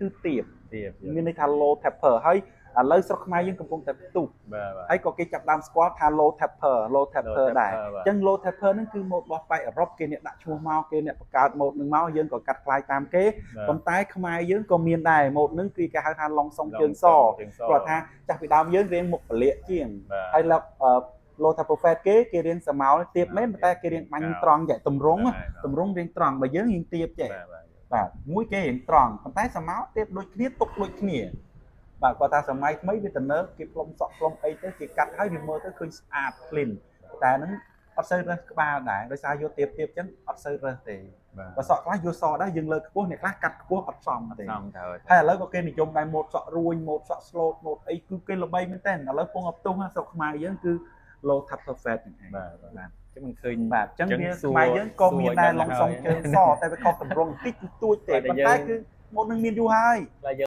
គឺទៀប ទៀប មានន័យថា low tapper ហើយឥឡូវស្រុកខ្មែរយើងកំពុងតែផ្ទុះ បាទ ហើយក៏គេចាប់ដើមស្គាល់ថា low tapper ដែរ បាទ អញ្ចឹង low tapper ហ្នឹងគឺម៉ូដរបស់ប៉ែកអឺរ៉ុបគេអ្នកដាក់ឈ្មោះមកគេអ្នកបង្កើតម៉ូដហ្នឹងមកយើងក៏កាត់ថ្លៃតាមគេប៉ុន្តែខ្មែរយើងក៏មានដែរម៉ូដហ្នឹងគឺគេហៅថាឡុងសុងជើងសគាត់ថាចាស់ពីដើមយើងរៀងមុខពលាកជាងហើយlow tapper fat គេរៀងសមោលទៀបមែនតែគេរៀងបាញ់ត្រង់យ៉ាងតម្រង់រៀងត្រង់បើយើងរៀងទៀបចេះបាទមួយគេរៀងត្រង់ប៉ុន្តែសមោលទៀបដូចគ្នាទុកដូចគ្នាបាទគាត់ថាសម័យថ្មីវាទៅលើគេផ្លុំសក់ផ្លុំអីទៅគេកាត់ហើយវាមើលទៅឃើញស្អាត clean តែហ្នឹងអត់សូវរើសក្បាលដែរដោយសារយកទៀបអញ្ចឹងអត់សូវរើសទេបើសក់ខ្លះយកសក់ដែរយើងលើខ្ពស់អ្នកខ្លះកាត់ខ្ពស់អត់សមទេហើយឥឡូវក៏គេនិយមដែរម៉ូដសក់រួញម៉ូដសក់ slot ម៉ូដអីគឺគេល្បីមែនតើឥឡូវពងអត់ផ្ទុះស្រុកខ្មែរយើងគឺ low tapper fat ហ្នឹងឯងបាទចឹងមិនឃើញ បាទអញ្ចឹងវាខ្មែរយើងក៏មានដែរឡុងសុងជើងសតែវាខុសតម្រង់បន្តិចតួចទេប៉ុន្តែគឺម៉ូដនឹងមានយូរហើយ